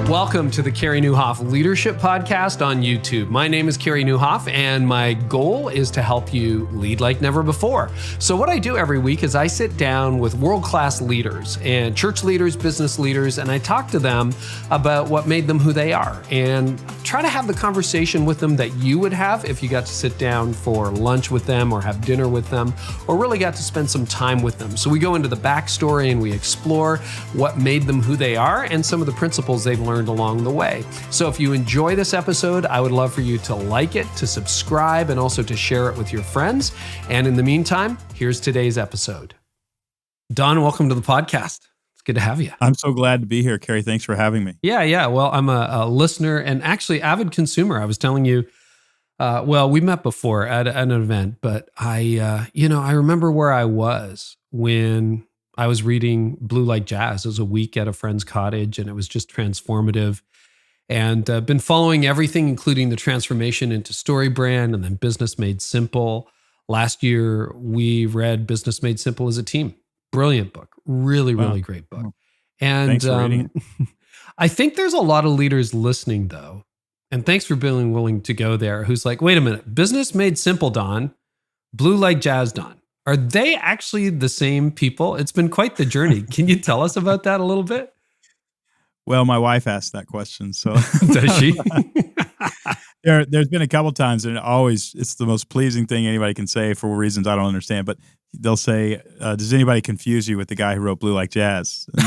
Welcome to the Carey Nieuwhof Leadership Podcast on YouTube. My name is Carey Nieuwhof, and my goal is to help you lead like never before. So what I do every week is I sit down with world-class leaders and church leaders, business leaders, and I talk to them about what made them who they are and try to have the conversation with them that you would have if you got to sit down for lunch with them or have dinner with them or really got to spend some time with them. So we go into the backstory and we explore what made them who they are and some of the principles they've learned along the way. So if you enjoy this episode, I would love for you to like it, to subscribe, and also to share it with your friends. And in the meantime, here's today's episode. Don, welcome to the podcast. It's good to have you. I'm so glad to be here, Carey. Thanks for having me. Yeah. Well, I'm a listener and actually avid consumer. I was telling you, we met before at an event, but I remember where I was when I was reading Blue Like Jazz. It was a week at a friend's cottage, and it was just transformative. And been following everything, including the transformation into Story Brand and then Business Made Simple. Last year, we read Business Made Simple as a team. Brilliant book. Really great book. And thanks for reading it. I think there's a lot of leaders listening, though, and thanks for being willing to go there, who's like, wait a minute, Business Made Simple, Don, Blue Like Jazz, Don. Are they actually the same people? It's been quite the journey. Can you tell us about that a little bit? Well, my wife asked that question, so does she? There's been a couple times, and it's the most pleasing thing anybody can say for reasons I don't understand. But they'll say, "Does anybody confuse you with the guy who wrote Blue Like Jazz?" And,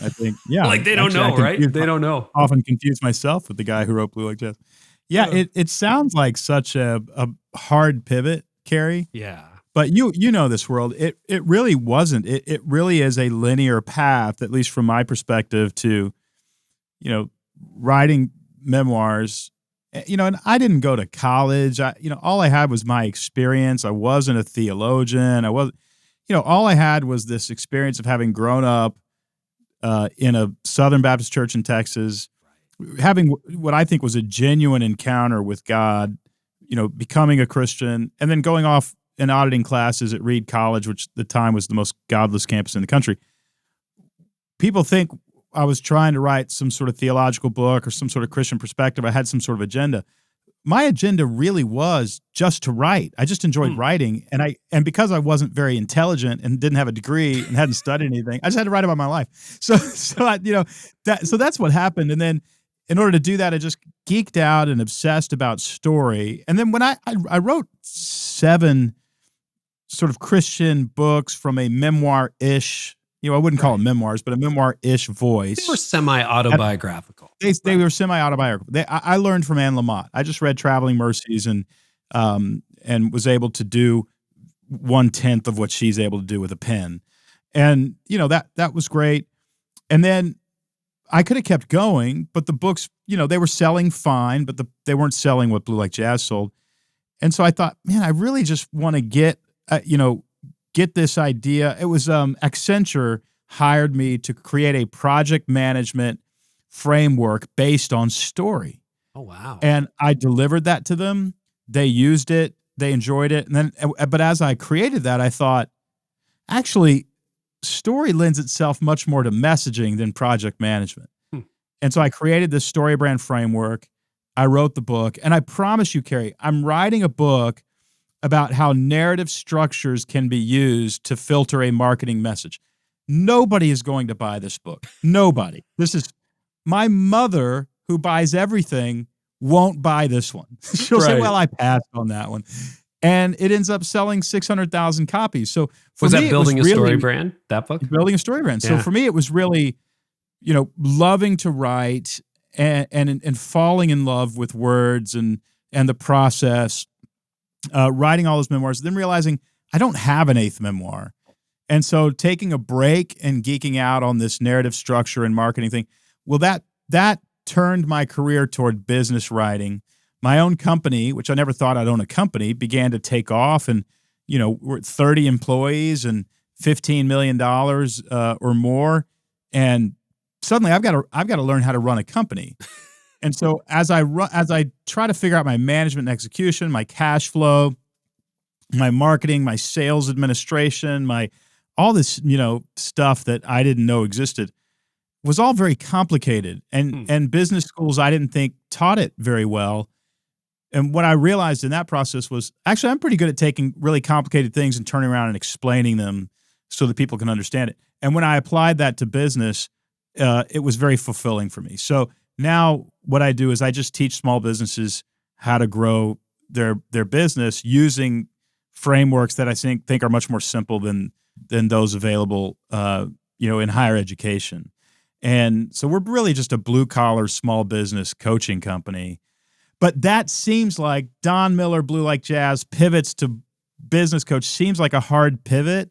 I think, yeah, like they don't know, right? They don't know. Often confuse myself with the guy who wrote Blue Like Jazz. Yeah, it sounds like such a hard pivot, Carey. Yeah. But you know this world, it really wasn't. It really is a linear path, at least from my perspective, to, writing memoirs. And I didn't go to college. All I had was my experience. I wasn't a theologian. All I had was this experience of having grown up in a Southern Baptist church in Texas, having what I think was a genuine encounter with God, becoming a Christian, and then going off and auditing classes at Reed College, which at the time was the most godless campus in the country. People think I was trying to write some sort of theological book or some sort of Christian perspective. I had some sort of agenda. My agenda really was just to write. I just enjoyed writing, and because I wasn't very intelligent and didn't have a degree and hadn't studied anything, I just had to write about my life. So that's what happened. And then in order to do that, I just geeked out and obsessed about story. And then when I wrote 7 sort of Christian books from a memoir-ish, I wouldn't call them memoirs, but a memoir-ish voice. They were semi-autobiographical. They were semi-autobiographical. I learned from Anne Lamott. I just read Traveling Mercies and was able to do 1/10 of what she's able to do with a pen. And, that was great. And then I could have kept going, but the books, they were selling fine, but they weren't selling what Blue Like Jazz sold. And so I thought, man, I really just want to get this idea. It was Accenture hired me to create a project management framework based on story. Oh, wow. And I delivered that to them. They used it. They enjoyed it. But as I created that, I thought, actually, story lends itself much more to messaging than project management. And so I created this story brand framework. I wrote the book. And I promise you, Carey, I'm writing a book about how narrative structures can be used to filter a marketing message. Nobody is going to buy this book. Nobody. This is my mother, who buys everything, won't buy this one. She'll say, well, I passed on that one. And it ends up selling 600,000 copies. So was that Building a Story Brand, that book? Building a Story Brand. Yeah. So for me, it was really, loving to write and falling in love with words and the process. Writing all those memoirs, then realizing I don't have an 8th memoir. And so taking a break and geeking out on this narrative structure and marketing thing, well, that turned my career toward business writing. My own company, which I never thought I'd own a company, began to take off. And, we're at 30 employees and $15 million or more. And suddenly I've got to learn how to run a company. And so as I try to figure out my management and execution, my cash flow, my marketing, my sales administration, all this, stuff that I didn't know existed, was all very complicated, and business schools I didn't think taught it very well. And what I realized in that process was actually I'm pretty good at taking really complicated things and turning around and explaining them so that people can understand it. And when I applied that to business, it was very fulfilling for me. So now what I do is I just teach small businesses how to grow their business using frameworks that I think are much more simple than those available, in higher education. And so we're really just a blue collar small business coaching company. But that seems like Don Miller, Blue Like Jazz, pivots to business coach seems like a hard pivot.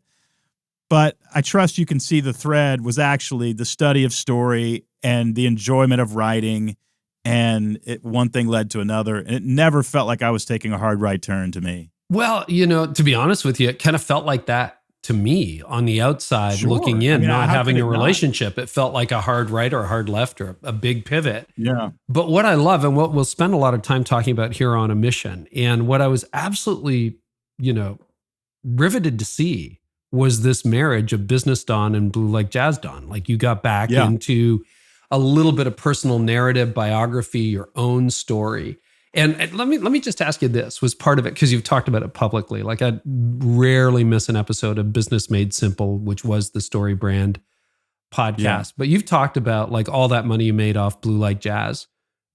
But I trust you can see the thread was actually the study of story and the enjoyment of writing. And one thing led to another. And it never felt like I was taking a hard right turn to me. Well, to be honest with you, it kind of felt like that to me on the outside looking in, not having a relationship. It felt like a hard right or a hard left or a big pivot. Yeah. But what I love and what we'll spend a lot of time talking about here on A Mission, and what I was absolutely, riveted to see was this marriage of Business Don and Blue Like Jazz Don. Like you got back into a little bit of personal narrative, biography, your own story. And let me just ask you this, was part of it, because you've talked about it publicly. Like I rarely miss an episode of Business Made Simple, which was the Story Brand podcast. Yeah. But you've talked about like all that money you made off Blue Like Jazz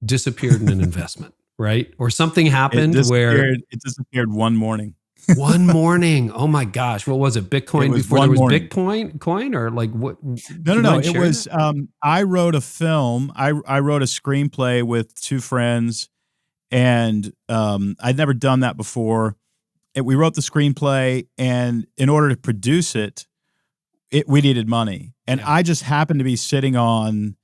disappeared in an investment, right? Or something happened where it disappeared one morning. One morning. Oh my gosh. What was it? Bitcoin before there was Bitcoin coin or like what? No. It was, I wrote a film. I wrote a screenplay with two friends. And I'd never done that before. We wrote the screenplay, and in order to produce it, we needed money. And I just happened to be sitting on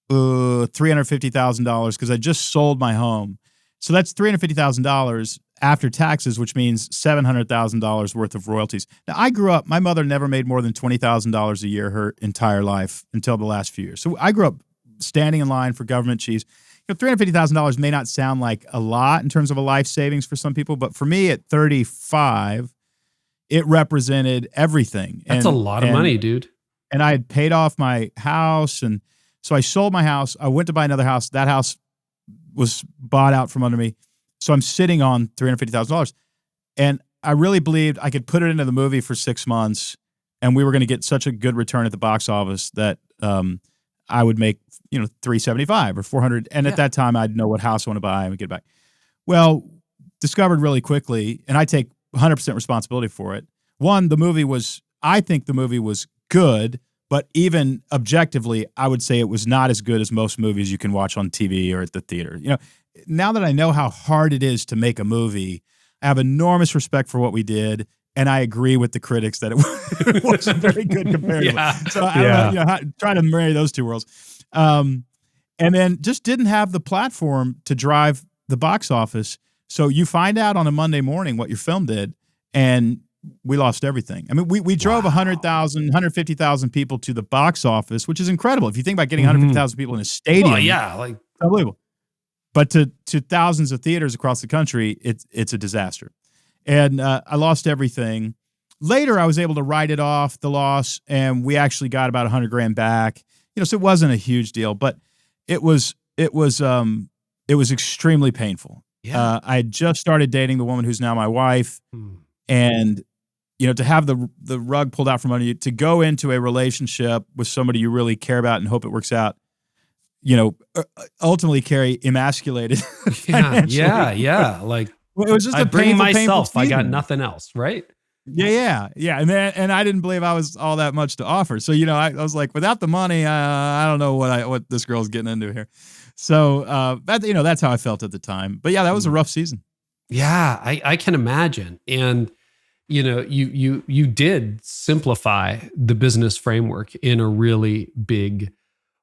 $350,000 because I just sold my home. So that's $350,000 after taxes, which means $700,000 worth of royalties. Now, I grew up, my mother never made more than $20,000 a year her entire life until the last few years. So I grew up standing in line for government cheese. $350,000 may not sound like a lot in terms of a life savings for some people, but for me at 35, it represented everything. That's a lot of money, dude. And I had paid off my house, and so I sold my house. I went to buy another house. That house was bought out from under me. So I'm sitting on $350,000. And I really believed I could put it into the movie for 6 months, and we were going to get such a good return at the box office that I would make $375 or $400, and at that time I'd know what house I want to buy and get it back. Well, discovered really quickly, and I take 100% responsibility for it. One, I think the movie was good, but even objectively, I would say it was not as good as most movies you can watch on TV or at the theater. Now that I know how hard it is to make a movie, I have enormous respect for what we did. And I agree with the critics that it wasn't very good comparatively. So I try to marry those two worlds. And then just didn't have the platform to drive the box office. So you find out on a Monday morning what your film did, and we lost everything. I mean, we drove 100,000, 150,000 people to the box office, which is incrable. If you think about getting 150,000 people in a stadium, like unbelievable. But to thousands of theaters across the country, it's a disaster. And I lost everything. Later, I was able to write it off, the loss, and we actually got about $100,000 back. So it wasn't a huge deal, but it was extremely painful. Yeah. I had just started dating the woman who's now my wife, and to have the rug pulled out from under you, to go into a relationship with somebody you really care about and hope it works out. Ultimately, Carey, emasculated. Yeah. Like. Well, it was just I bring myself. I got nothing else, right? Yeah. And I didn't believe I was all that much to offer. So I was like, without the money, I don't know what this girl's getting into here. So that's how I felt at the time. But yeah, that was a rough season. Yeah, I can imagine. And you did simplify the business framework in a really big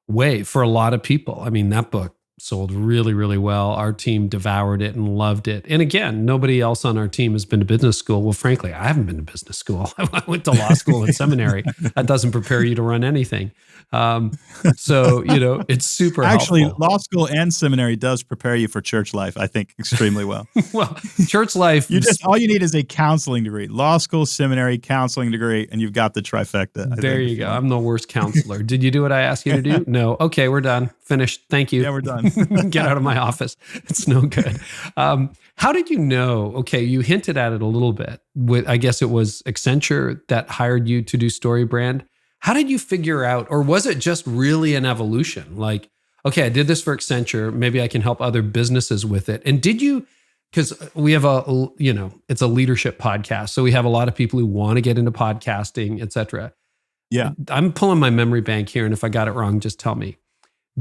way for a lot of people. I mean, that book sold really, really well. Our team devoured it and loved it. And again, nobody else on our team has been to business school. Well, frankly, I haven't been to business school. I went to law school and seminary. That doesn't prepare you to run anything. So, it's super Actually, helpful. law school and seminary does prepare you for church life, I think, extremely well. Well, church life. All you need is a counseling degree, law school, seminary, counseling degree, and you've got the trifecta. There you go. I'm the worst counselor. Did you do what I asked you to do? No. Okay, we're done. Finished. Thank you. Yeah, we're done. Get out of my office. It's no good. How did you know? Okay, you hinted at it a little bit. I guess it was Accenture that hired you to do StoryBrand. How did you figure out, or was it just really an evolution? Like, okay, I did this for Accenture. Maybe I can help other businesses with it. And did you, because we have it's a leadership podcast. So we have a lot of people who want to get into podcasting, et cetera. Yeah. I'm pulling my memory bank here. And if I got it wrong, just tell me.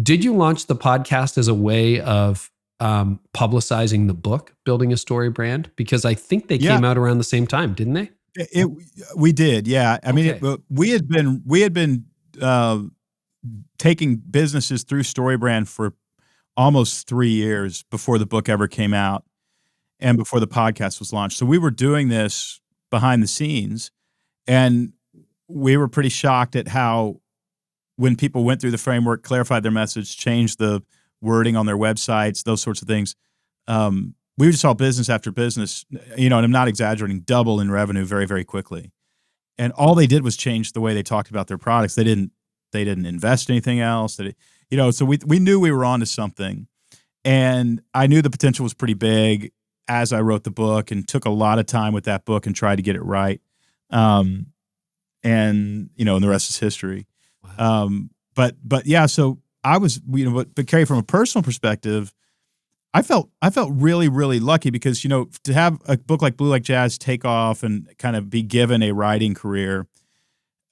Did you launch the podcast as a way of publicizing the book, Building a Story Brand? Because I think they came out around the same time, didn't they? We did, yeah. I mean, we had been taking businesses through StoryBrand for almost 3 years before the book ever came out and before the podcast was launched. So we were doing this behind the scenes, and we were pretty shocked at how, when people went through the framework, clarified their message, changed the wording on their websites, those sorts of things, we just saw business after business, and I'm not exaggerating, double in revenue very, very quickly. And all they did was change the way they talked about their products. They didn't invest anything else. So we knew we were onto something. And I knew the potential was pretty big as I wrote the book, and took a lot of time with that book and tried to get it right. And the rest is history. Wow. But yeah, so I was, but Carey, from a personal perspective, I felt really, really lucky because, to have a book like Blue Like Jazz take off and kind of be given a writing career,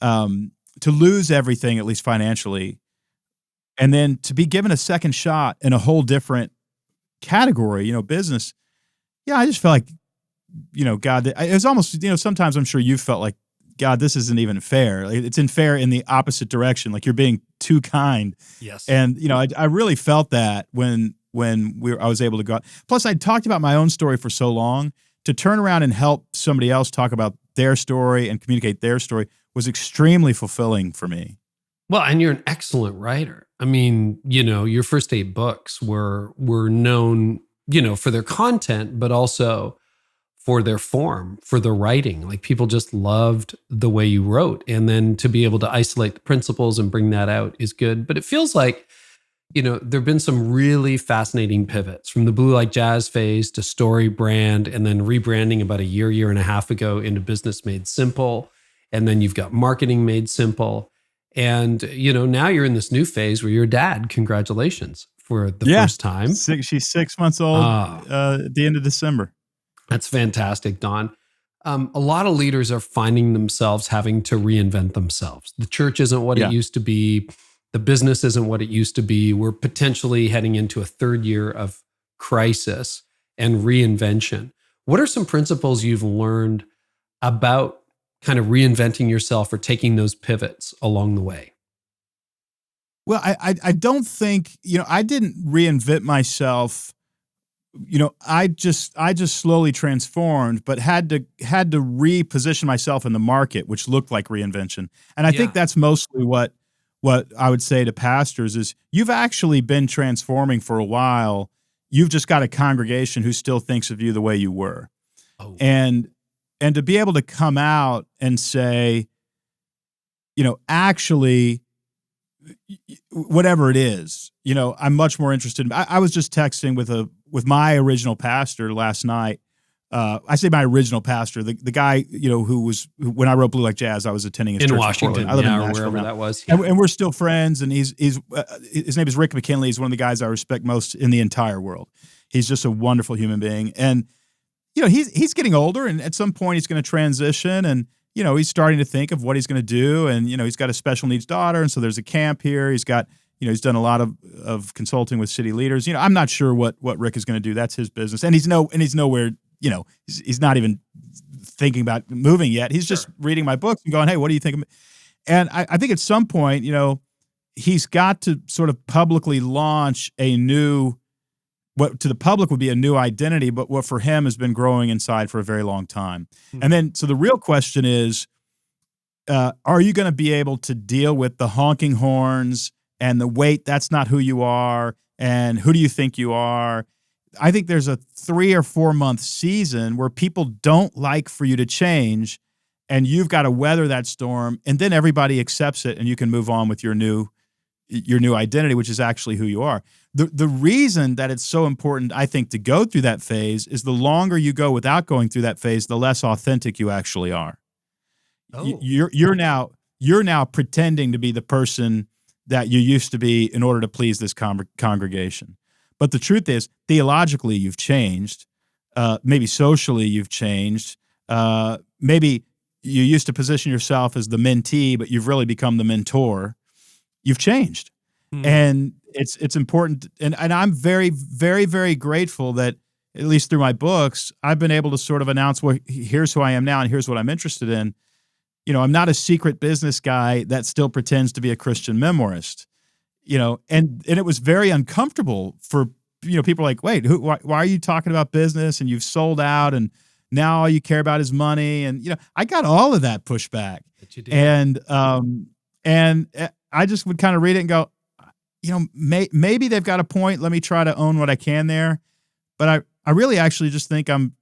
to lose everything, at least financially, and then to be given a second shot in a whole different category, business. Yeah, I just felt like, God, it was almost, sometimes I'm sure you felt like, God, this isn't even fair. It's unfair in the opposite direction. Like, you're being too kind. Yes. And, I really felt that when I was able to go out. Plus, I'd talked about my own story for so long, to turn around and help somebody else talk about their story and communicate their story was extremely fulfilling for me. Well, and you're an excellent writer. I mean, your first 8 books were known, for their content, but also for their form, for the writing. Like, people just loved the way you wrote. And then to be able to isolate the principles and bring that out is good. But it feels like, there've been some really fascinating pivots from the Blue Like Jazz phase to StoryBrand, and then rebranding about a year and a half ago into Business Made Simple. And then you've got Marketing Made Simple. And, now you're in this new phase where you're a dad. Congratulations for the first time. She's 6 months old at the end of December. That's fantastic, Don. A lot of leaders are finding themselves having to reinvent themselves. The church isn't what it used to be. The business isn't what it used to be. We're potentially heading into a third year of crisis and reinvention. What are some principles you've learned about kind of reinventing yourself or taking those pivots along the way? Well, I don't think, I didn't reinvent myself. I just slowly transformed, but had to reposition myself in the market, which looked like reinvention. And I think that's mostly what I would say to pastors is, you've actually been transforming for a while. You've just got a congregation who still thinks of you the way you were. Oh. And to be able to come out and say, actually, whatever it is, I'm much more interested. I was just texting with my original pastor last night. I say my original pastor, the guy, when I wrote Blue Like Jazz, I was attending his church in Washington. I live in or Nashville wherever now. that was. Yeah. And we're still friends. And his name is Rick McKinley. He's one of the guys I respect most in the entire world. He's just a wonderful human being. And, he's getting older, and at some point he's going to transition, and, he's starting to think of what he's going to do. And, he's got a special needs daughter. And so there's a camp here. He's got, he's done a lot of consulting with city leaders. I'm not sure what Rick is going to do. That's his business. And he's nowhere, he's not even thinking about moving yet. He's just reading my books and going, hey, what do you think? And I think at some point, he's got to sort of publicly launch a new, what to the public would be a new identity, but what for him has been growing inside for a very long time. And then, so the real question is, are you going to be able to deal with the honking horns and the wait, that's not who you are, and who do you think you are? I think there's a 3 or 4 month season where people don't like for you to change, and you've got to weather that storm, and then everybody accepts it, and you can move on with your new identity, which is actually who you are. The reason that it's so important, I think, to go through that phase is the longer you go without going through that phase, the less authentic you actually are. Oh. You're now pretending to be the person that you used to be in order to please this congregation. But the truth is, theologically, you've changed. Maybe socially, you've changed. Maybe you used to position yourself as the mentee, but you've really become the mentor. You've changed. And it's important. And I'm very, very, very grateful that, at least through my books, I've been able to sort of announce, well, here's who I am now and here's what I'm interested in. I'm not a secret business guy that still pretends to be a Christian memoirist. And it was very uncomfortable for, people like, wait, why are you talking about business and you've sold out and now all you care about is money? And, I got all of that pushback. That you did. And I just would kind of read it and go, maybe they've got a point. Let me try to own what I can there. But I really actually just think I'm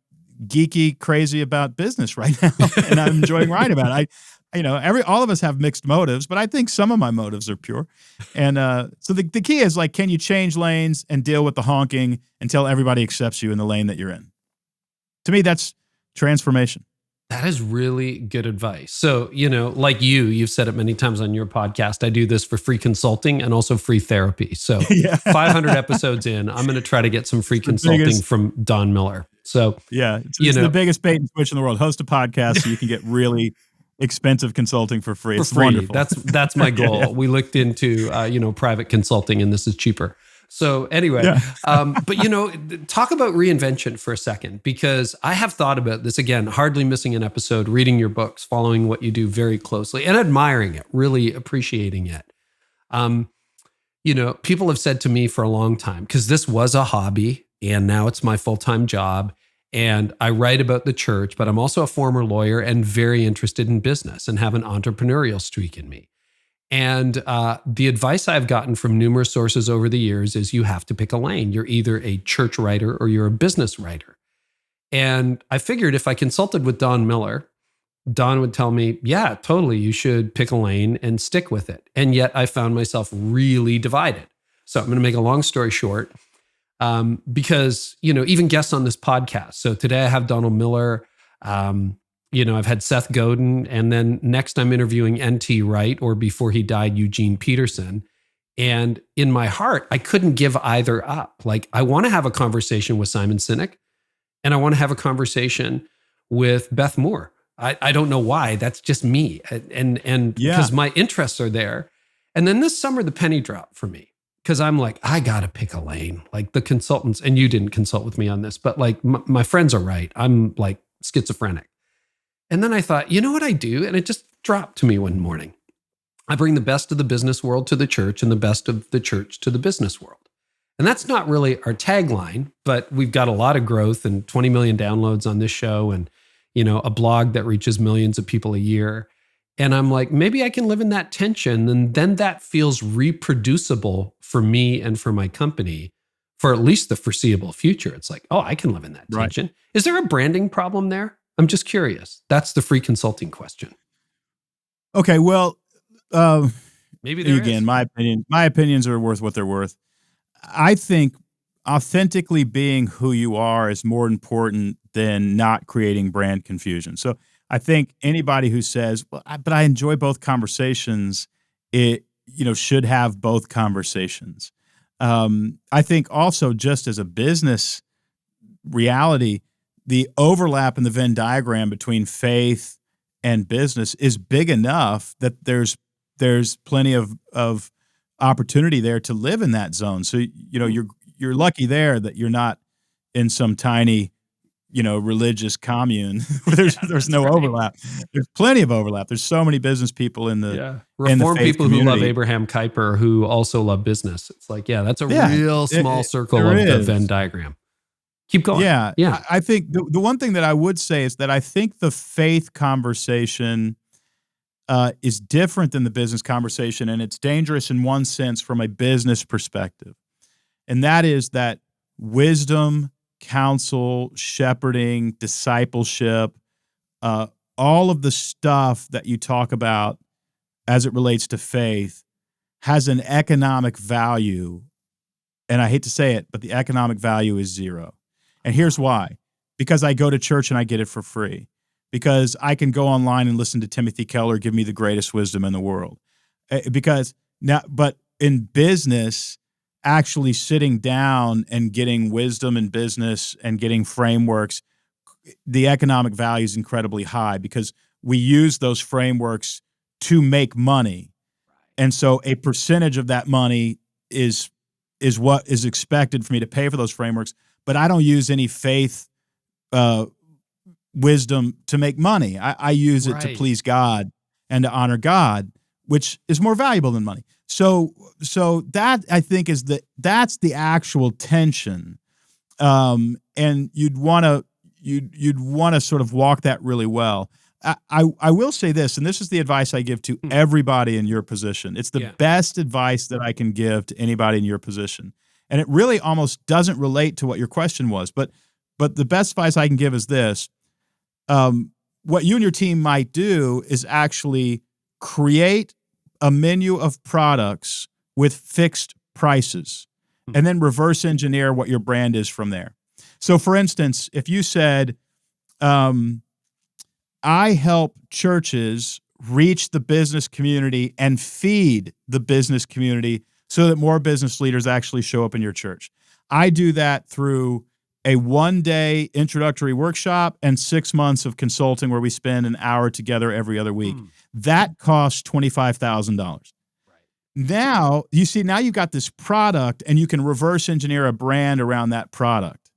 geeky crazy about business right now, and I'm enjoying writing about it. All of us have mixed motives, but I think some of my motives are pure. And so the key is, like, can you change lanes and deal with the honking until everybody accepts you in the lane that you're in? To me, that's transformation. That is really good advice. So, like you've said it many times on your podcast, I do this for free consulting and also free therapy. So 500 episodes in, I'm going to try to get some free consulting from Don Miller. So, it's the biggest bait and switch in the world. Host a podcast so you can get really expensive consulting for free. It's wonderful. That's my goal. Yeah. We looked into, private consulting, and this is cheaper. So anyway, but talk about reinvention for a second, because I have thought about this, again, hardly missing an episode, reading your books, following what you do very closely and admiring it, really appreciating it. People have said to me for a long time, because this was a hobby and now it's my full-time job, and I write about the church, but I'm also a former lawyer and very interested in business and have an entrepreneurial streak in me. And the advice I've gotten from numerous sources over the years is you have to pick a lane. You're either a church writer or you're a business writer. And I figured if I consulted with Don Miller, Don would tell me, yeah, totally, you should pick a lane and stick with it. And yet I found myself really divided. So I'm going to make a long story short, because, even guests on this podcast. So today I have Donald Miller, I've had Seth Godin, and then next I'm interviewing N.T. Wright, or before he died, Eugene Peterson. And in my heart, I couldn't give either up. Like, I want to have a conversation with Simon Sinek, and I want to have a conversation with Beth Moore. I don't know why. That's just me. And because my interests are there. And then this summer, the penny dropped for me, because I'm like, I got to pick a lane. Like the consultants, and you didn't consult with me on this, but like my friends are right. I'm like schizophrenic. And then I thought, you know what I do? And it just dropped to me one morning. I bring the best of the business world to the church and the best of the church to the business world. And that's not really our tagline, but we've got a lot of growth and 20 million downloads on this show, and, a blog that reaches millions of people a year. And I'm like, maybe I can live in that tension. And then that feels reproducible for me and for my company for at least the foreseeable future. It's like, oh, I can live in that tension. Right. Is there a branding problem there? I'm just curious. That's the free consulting question. Okay, well, maybe there again, is. my opinions are worth what they're worth. I think authentically being who you are is more important than not creating brand confusion. So I think anybody who says, well, but I enjoy both conversations, should have both conversations. I think also, just as a business reality, the overlap in the Venn diagram between faith and business is big enough that there's plenty of opportunity there to live in that zone. So, you're lucky there that you're not in some tiny religious commune where there's no overlap. There's plenty of overlap. There's so many business people in the Reform faith people community who love Abraham Kuyper who also love business. It's like, that's a real small circle of the Venn diagram. Keep going. Yeah. I think the one thing that I would say is that I think the faith conversation is different than the business conversation, and it's dangerous in one sense from a business perspective. And that is that wisdom, counsel, shepherding, discipleship, all of the stuff that you talk about as it relates to faith has an economic value. And I hate to say it, but the economic value is zero. And here's why. Because I go to church and I get it for free. Because I can go online and listen to Timothy Keller give me the greatest wisdom in the world. But in business, actually sitting down and getting wisdom in business and getting frameworks, the economic value is incredibly high because we use those frameworks to make money. And so a percentage of that money is what is expected for me to pay for those frameworks, but I don't use any faith wisdom to make money. I use it to please God and to honor God, which is more valuable than money. So that I think that's the actual tension, and you'd want to sort of walk that really well. I will say this, and this is the advice I give to everybody in your position. It's the best advice that I can give to anybody in your position, and it really almost doesn't relate to what your question was, but the best advice I can give is this. What you and your team might do is actually create a menu of products with fixed prices and then reverse engineer what your brand is from there. So for instance, if you said, I help churches reach the business community and feed the business community so that more business leaders actually show up in your church. I do that through a 1-day introductory workshop and 6 months of consulting where we spend an hour together every other week. That costs $25,000. Right. Now, you've got this product and you can reverse engineer a brand around that product.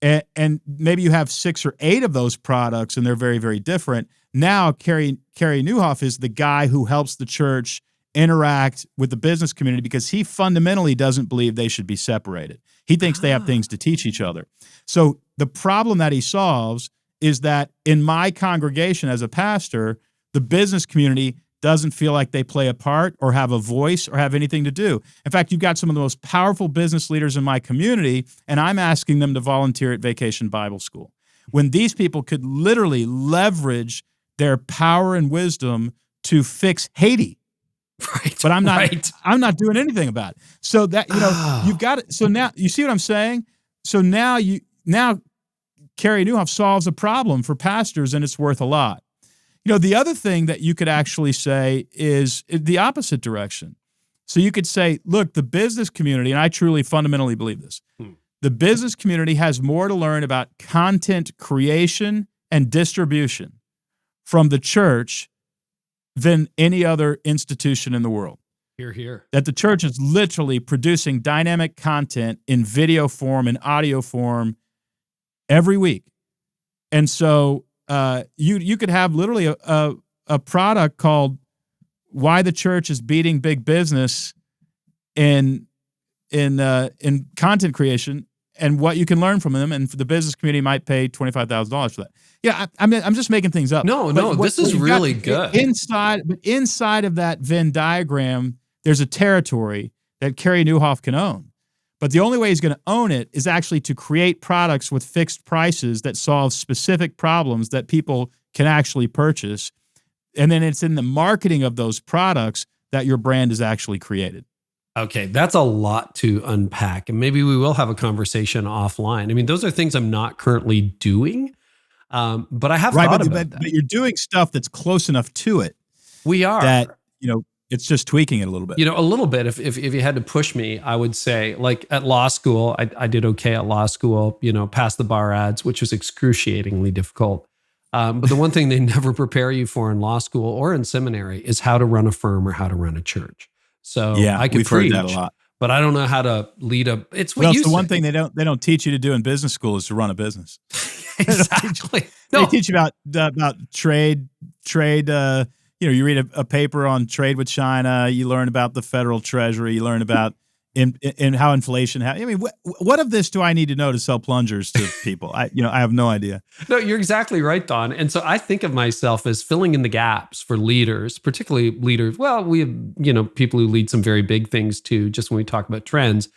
And maybe you have 6 or 8 of those products and they're very, very different. Now, Carey Nieuwhof is the guy who helps the church interact with the business community because he fundamentally doesn't believe they should be separated. He thinks they have things to teach each other. So the problem that he solves is that in my congregation as a pastor, the business community doesn't feel like they play a part or have a voice or have anything to do. In fact, you've got some of the most powerful business leaders in my community, and I'm asking them to volunteer at Vacation Bible School, when these people could literally leverage their power and wisdom to fix Haiti. Right. But I'm not doing anything about it. So that, you've got it. So now you see what I'm saying? So now Carey Nieuwhof solves a problem for pastors and it's worth a lot. The other thing that you could actually say is the opposite direction. So you could say, look, the business community, and I truly fundamentally believe this, the business community has more to learn about content creation and distribution from the church than any other institution in the world. Hear, hear. That the church is literally producing dynamic content in video form and audio form every week. And so you could have literally a product called Why the Church is Beating Big Business in content creation and what you can learn from them, and the business community might pay $25,000 for that. Yeah, I'm just making things up. No, this is really good. Inside of that Venn diagram, there's a territory that Carey Nieuwhof can own. But the only way he's going to own it is actually to create products with fixed prices that solve specific problems that people can actually purchase. And then it's in the marketing of those products that your brand is actually created. Okay, that's a lot to unpack. And maybe we will have a conversation offline. I mean, those are things I'm not currently doing, but I have thought about that. But you're doing stuff that's close enough to it. We are. That, it's just tweaking it a little bit. A little bit. If you had to push me, I would say, like at law school, I did okay at law school, passed the bar ads, which was excruciatingly difficult. But the one thing they never prepare you for in law school or in seminary is how to run a firm or how to run a church. So I could preach, heard that a lot. But I don't know how to lead a. It's what well, you the say. one thing they don't teach you to do in business school is to run a business. Exactly. They No, teach you about trade. You read a paper on trade with China. You learn about the Federal Treasury. You learn about in how inflation. I mean, what of this do I need to know to sell plungers to people? I have no idea. no, you're exactly right, Don. And so I think of myself as filling in the gaps for leaders, particularly leaders. Well, we have, people who lead some very big things too, just when we talk about trends.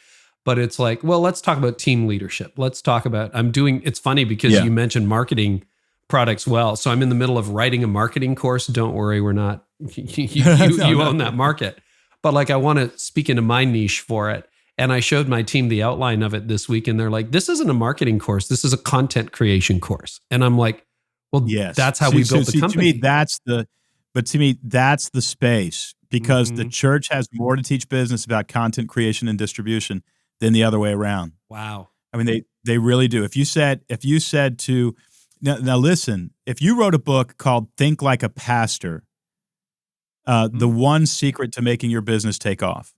But it's like, well, let's talk about team leadership. Let's talk about, it's funny because you mentioned marketing products well. So I'm in the middle of writing a marketing course. Don't worry, we're not, you own that market. But like, I want to speak into my niche for it. And I showed my team the outline of it this week. And they're like, this isn't a marketing course. This is a content creation course. And I'm like, well, yes, that's how we built the company. To me, that's the space, because the church has more to teach business about content creation and distribution than the other way around. Wow. I mean, they really do. If you said to, now listen, if you wrote a book called Think Like a Pastor, the one secret to making your business take off: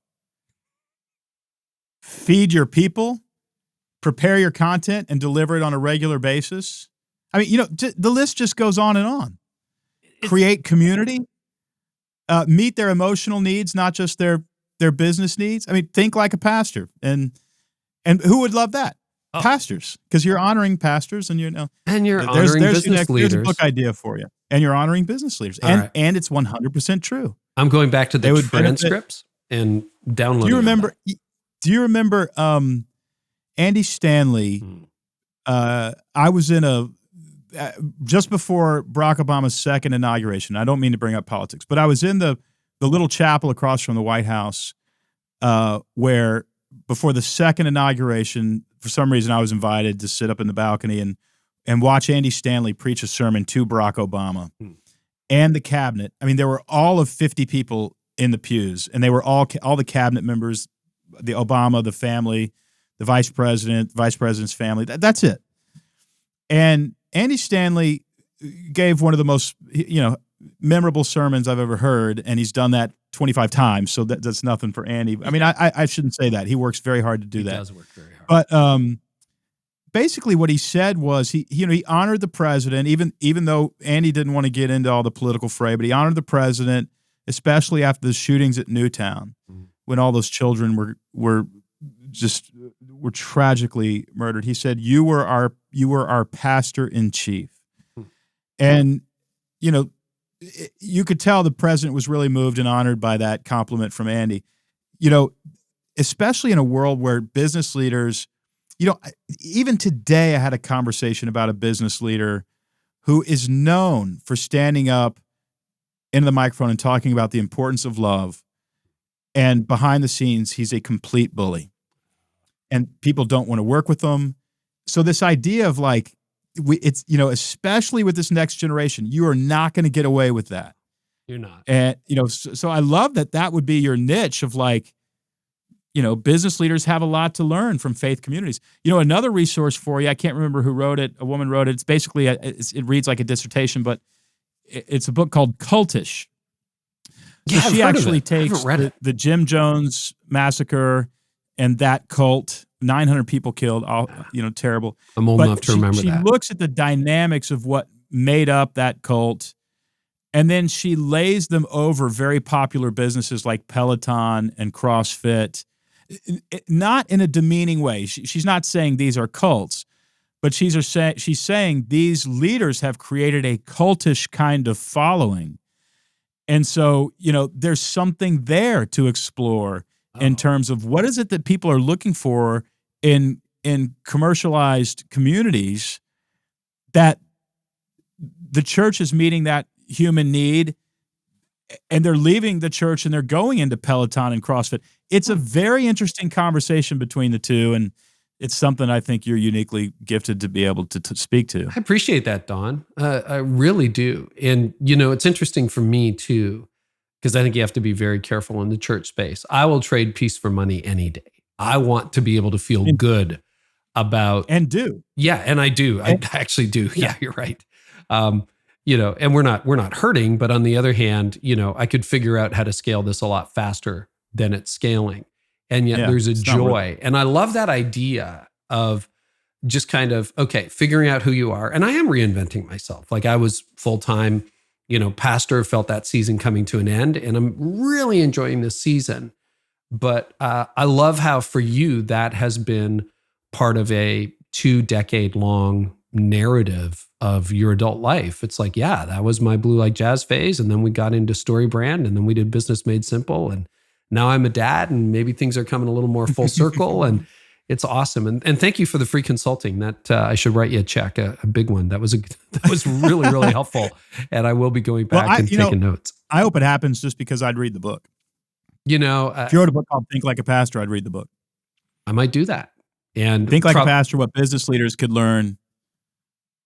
feed your people, prepare your content, and deliver it on a regular basis. I mean, the list just goes on and on. Create community, meet their emotional needs, not just their business needs. I mean, think like a pastor, and who would love that? Oh. Pastors, because you're honoring pastors, and you're honoring business leaders. There's a book idea for you, and you're honoring business leaders, and it's 100% true. I'm going back to the transcripts and downloading. Do you remember Andy Stanley? I was in just before Barack Obama's second inauguration. I don't mean to bring up politics, but I was in the little chapel across from the White House, where before the second inauguration, for some reason, I was invited to sit up in the balcony and watch Andy Stanley preach a sermon to Barack Obama and the cabinet. I mean, there were all of 50 people in the pews, and they were all the cabinet members, the Obama, the family, the vice president's family. That's it. And Andy Stanley gave one of the most memorable sermons I've ever heard, and he's done that 25 times, so that's nothing for Andy. I mean, I shouldn't say that. He works very hard to do that. He does work very hard. But basically what he said was he honored the president, even though Andy didn't want to get into all the political fray, but he honored the president, especially after the shootings at Newtown, when all those children were tragically murdered. He said, you were our pastor in chief. And you could tell the president was really moved and honored by that compliment from Andy. Especially in a world where business leaders, even today I had a conversation about a business leader who is known for standing up into the microphone and talking about the importance of love. And behind the scenes, he's a complete bully. And people don't want to work with him. So this idea of especially with this next generation, you are not going to get away with that. You're not. And, so I love that would be your niche of business leaders have a lot to learn from faith communities. Another resource for you, I can't remember who wrote it. A woman wrote it. It's basically, it reads like a dissertation, but it's a book called Cultish. So she actually takes the Jim Jones massacre and that cult, 900 people killed, all terrible. I'm old enough to remember that. She looks at the dynamics of what made up that cult, and then she lays them over very popular businesses like Peloton and CrossFit, not in a demeaning way. She's not saying these are cults, but she's saying these leaders have created a cultish kind of following. And so, there's something there to explore in terms of what is it that people are looking for in commercialized communities, that the church is meeting that human need, and they're leaving the church and they're going into Peloton and CrossFit. It's a very interesting conversation between the two, and it's something I think you're uniquely gifted to be able to speak to. I appreciate that, Don. I really do. And, it's interesting for me too, because I think you have to be very careful in the church space. I will trade peace for money any day. I want to be able to feel good about... And do. Yeah, and I do. I actually do. Yeah, you're right. And we're not hurting, but on the other hand, I could figure out how to scale this a lot faster than it's scaling. And yet there's a joy. And I love that idea of just kind of, okay, figuring out who you are. And I am reinventing myself. Like I was full-time, pastor, felt that season coming to an end, and I'm really enjoying this season. But I love how for you, that has been part of a 2-decade-long narrative of your adult life. It's like, yeah, that was my Blue Like Jazz phase. And then we got into Story Brand, and then we did Business Made Simple. And now I'm a dad, and maybe things are coming a little more full circle. And it's awesome. And thank you for the free consulting. That I should write you a check, a big one. That was really, really helpful. And I will be going back and taking notes. I hope it happens just because I'd read the book. If you wrote a book called Think Like a Pastor, I'd read the book. I might do that. And Think Like a Pastor, what business leaders could learn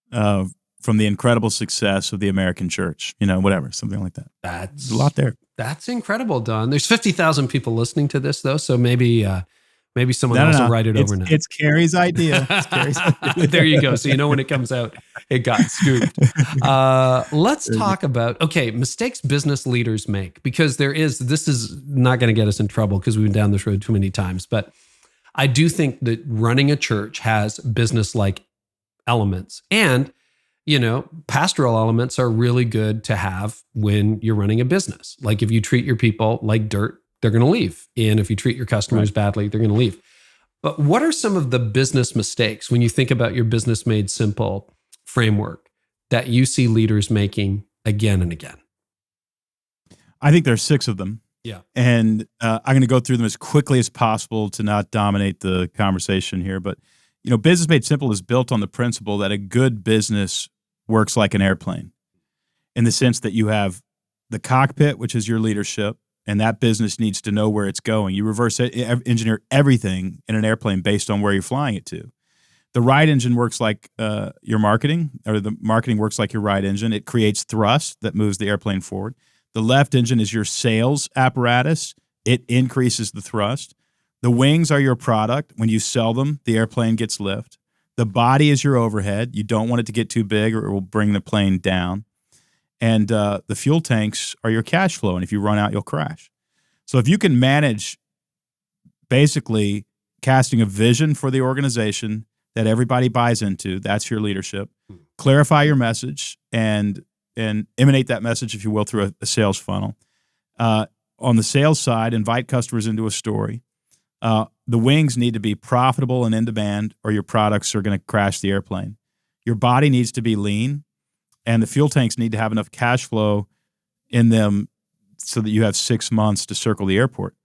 from the incredible success of the American church, whatever, something like that. There's a lot there. That's incredible, Don. There's 50,000 people listening to this, though, so maybe someone else will write it over now. It's Carey's idea. There you go. So when it comes out, it got scooped. Let's talk about, mistakes business leaders make, because this is not going to get us in trouble because we've been down this road too many times. But I do think that running a church has business-like elements. And, pastoral elements are really good to have when you're running a business. Like if you treat your people like dirt, they're going to leave. And if you treat your customers badly, they're going to leave. But what are some of the business mistakes when you think about your Business Made Simple framework that you see leaders making again and again? I think there's 6 of them. Yeah. And I'm going to go through them as quickly as possible to not dominate the conversation here. But, Business Made Simple is built on the principle that a good business works like an airplane, in the sense that you have the cockpit, which is your leadership, and that business needs to know where it's going. You reverse engineer everything in an airplane based on where you're flying it to. The right engine works like your marketing, or the marketing works like your right engine. It creates thrust that moves the airplane forward. The left engine is your sales apparatus. It increases the thrust. The wings are your product. When you sell them, the airplane gets lift. The body is your overhead. You don't want it to get too big or it will bring the plane down. And the fuel tanks are your cash flow. And if you run out, you'll crash. So if you can manage basically casting a vision for the organization that everybody buys into, that's your leadership. Clarify your message and emanate that message, if you will, through a sales funnel. On the sales side, invite customers into a story. The wings need to be profitable and in demand, or your products are going to crash the airplane. Your body needs to be lean, and the fuel tanks need to have enough cash flow in them so that you have 6 months to circle the airport.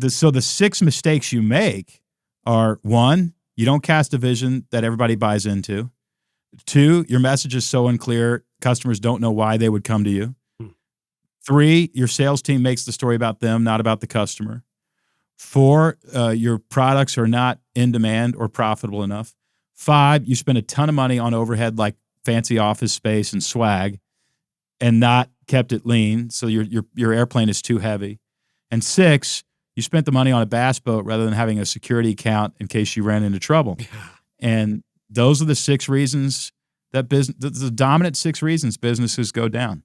So the 6 mistakes you make are: 1, you don't cast a vision that everybody buys into. 2, your message is so unclear, customers don't know why they would come to you. 3, your sales team makes the story about them, not about the customer. 4, your products are not in demand or profitable enough. 5, you spend a ton of money on overhead like fancy office space and swag, and not kept it lean, so your airplane is too heavy. And 6, you spent the money on a bass boat rather than having a security account in case you ran into trouble. Yeah. And those are the 6 reasons that the dominant 6 reasons businesses go down.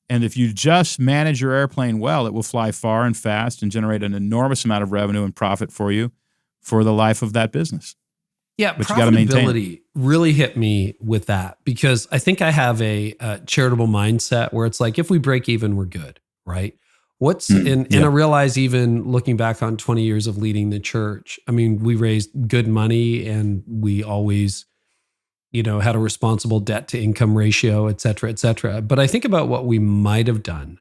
And if you just manage your airplane well, it will fly far and fast and generate an enormous amount of revenue and profit for you for the life of that business. Yeah, but profitability really hit me with that, because I think I have a charitable mindset where it's like, if we break even, we're good, right? And I realize, even looking back on 20 years of leading the church, I mean, we raised good money and we always, had a responsible debt to income ratio, et cetera, et cetera. But I think about what we might have done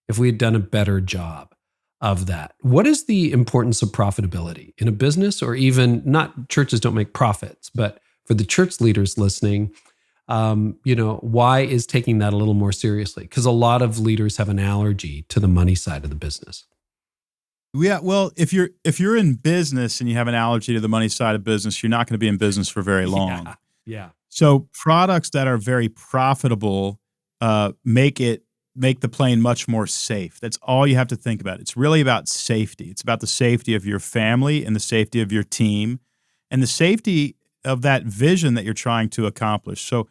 if we had done a better job of that. What is the importance of profitability in a business, or even not? Churches don't make profits, but for the church leaders listening, why is taking that a little more seriously? Because a lot of leaders have an allergy to the money side of the business. Yeah, well, if you're in business and you have an allergy to the money side of business, you're not going to be in business for very long. Yeah. So products that are very profitable make the plane much more safe. That's all you have to think about. It's really about safety. It's about the safety of your family and the safety of your team and the safety of that vision that you're trying to accomplish. So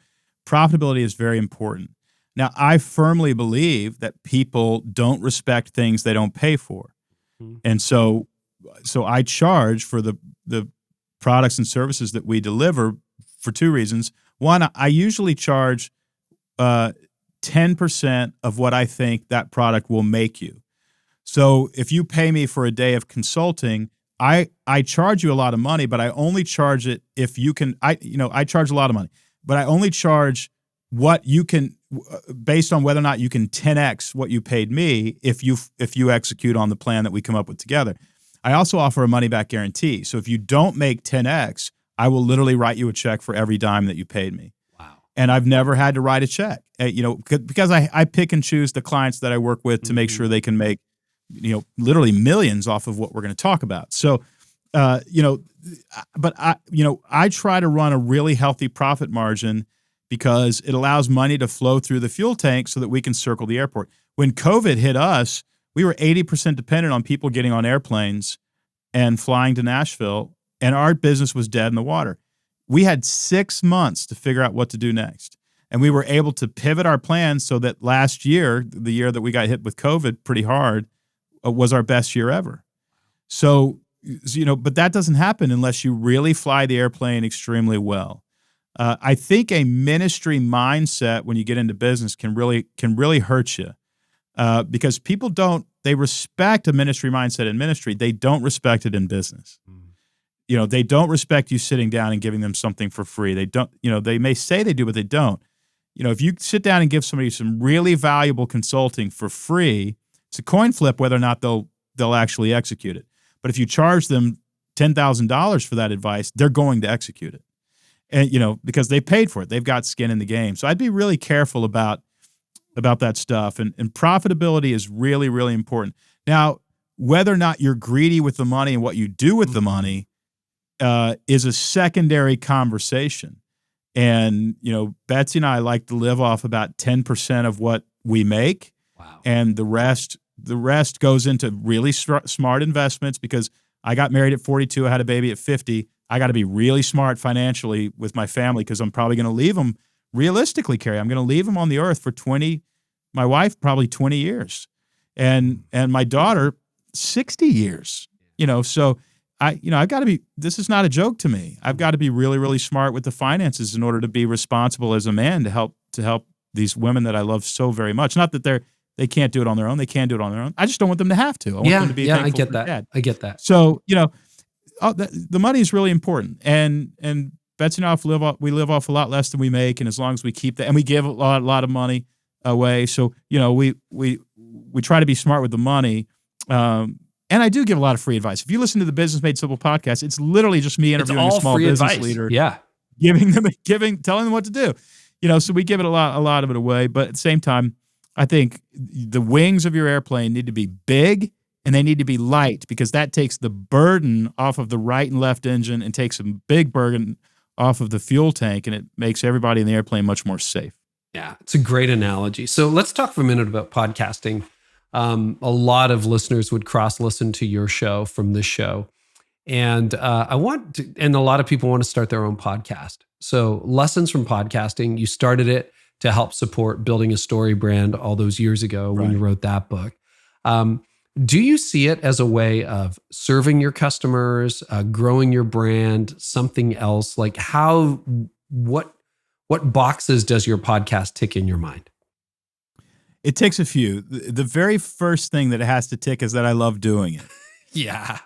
profitability is very important. Now, I firmly believe that people don't respect things they don't pay for. Mm-hmm. And so I charge for the products and services that we deliver for two reasons. One, I usually charge 10% of what I think that product will make you. So if you pay me for a day of consulting, I charge you a lot of money, but I only charge it if you can. I charge a lot of money, but I only charge what you can based on whether or not you can 10x what you paid me if you execute on the plan that we come up with together. I also offer a money back guarantee. So if you don't make 10x, I will literally write you a check for every dime that you paid me. Wow. And I've never had to write a check, because I pick and choose the clients that I work with to make sure they can make, literally millions off of what we're going to talk about. So, but I try to run a really healthy profit margin because it allows money to flow through the fuel tank so that we can circle the airport. When COVID hit us, we were 80% dependent on people getting on airplanes and flying to Nashville, and our business was dead in the water. We had 6 months to figure out what to do next. And we were able to pivot our plans so that last year, the year that we got hit with COVID pretty hard, was our best year ever. So, but that doesn't happen unless you really fly the airplane extremely well. I think a ministry mindset when you get into business can really hurt you, because people they respect a ministry mindset in ministry. They don't respect it in business. They don't respect you sitting down and giving them something for free. They don't, they may say they do, but they don't. If you sit down and give somebody some really valuable consulting for free, it's a coin flip whether or not they'll actually execute it. But if you charge them $10,000 for that advice, they're going to execute it. And, because they paid for it, they've got skin in the game. So I'd be really careful about that stuff. And profitability is really, really important. Now, whether or not you're greedy with the money and what you do with the money is a secondary conversation. And, Betsy and I like to live off about 10% of what we make. Wow. And the rest goes into really smart investments, because I got married at 42, I had a baby at 50. I got to be really smart financially with my family, because I'm probably going to leave them, realistically, Carey, I'm going to leave them on the earth for my wife, probably 20 years. And my daughter, 60 years, so I've got to be, this is not a joke to me. I've got to be really, really smart with the finances in order to be responsible as a man to help these women that I love so very much. Not that they can't do it on their own. They can do it on their own. I just don't want them to have to. I want them to be thankful I get for that. Dad. I get that. So, the money is really important. And Betsy and I we live off a lot less than we make. And as long as we keep that, and we give a lot of money away. So, we try to be smart with the money. And I do give a lot of free advice. If you listen to the Business Made Simple podcast, it's literally just me interviewing a small business leader. Yeah. Telling them what to do. So we give it a lot of it away. But at the same time, I think the wings of your airplane need to be big and they need to be light, because that takes the burden off of the right and left engine and takes a big burden off of the fuel tank, and it makes everybody in the airplane much more safe. Yeah, it's a great analogy. So let's talk for a minute about podcasting. A lot of listeners would cross-listen to your show from this show. And and a lot of people want to start their own podcast. So lessons from podcasting, you started it to help support building a story brand all those years ago when you wrote that book. Do you see it as a way of serving your customers, growing your brand, something else? Like what boxes does your podcast tick in your mind? It ticks a few. The very first thing that it has to tick is that I love doing it. Yeah.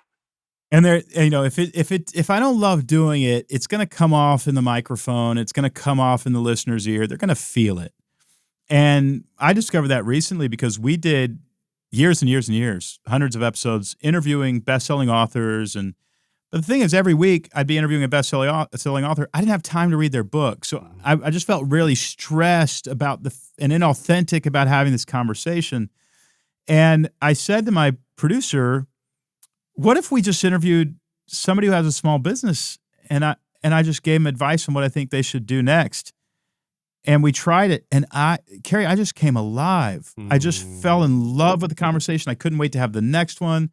And if I don't love doing it, it's going to come off in the microphone. It's going to come off in the listener's ear. They're going to feel it. And I discovered that recently because we did years and years and years, hundreds of episodes interviewing best-selling authors. But the thing is, every week I'd be interviewing a best-selling author. I didn't have time to read their book. So I just felt really stressed about and inauthentic about having this conversation. And I said to my producer, what if we just interviewed somebody who has a small business and I just gave them advice on what I think they should do next? And we tried it. And Carey, I just came alive. I just fell in love with the conversation. I couldn't wait to have the next one.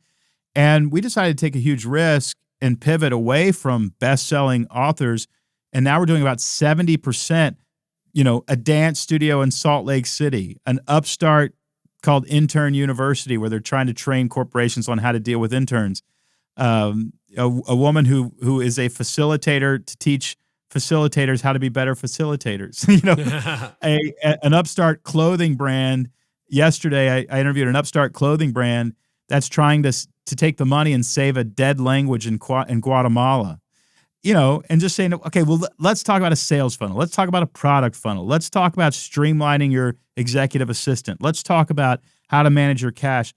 And we decided to take a huge risk and pivot away from best-selling authors. And now we're doing about 70%, a dance studio in Salt Lake City, an upstart called Intern University, where they're trying to train corporations on how to deal with interns. a woman who is a facilitator to teach facilitators how to be better facilitators. An upstart clothing brand. Yesterday, I interviewed an upstart clothing brand that's trying to take the money and save a dead language in Guatemala. And just saying, okay, well, let's talk about a sales funnel. Let's talk about a product funnel. Let's talk about streamlining your executive assistant. Let's talk about how to manage your cash.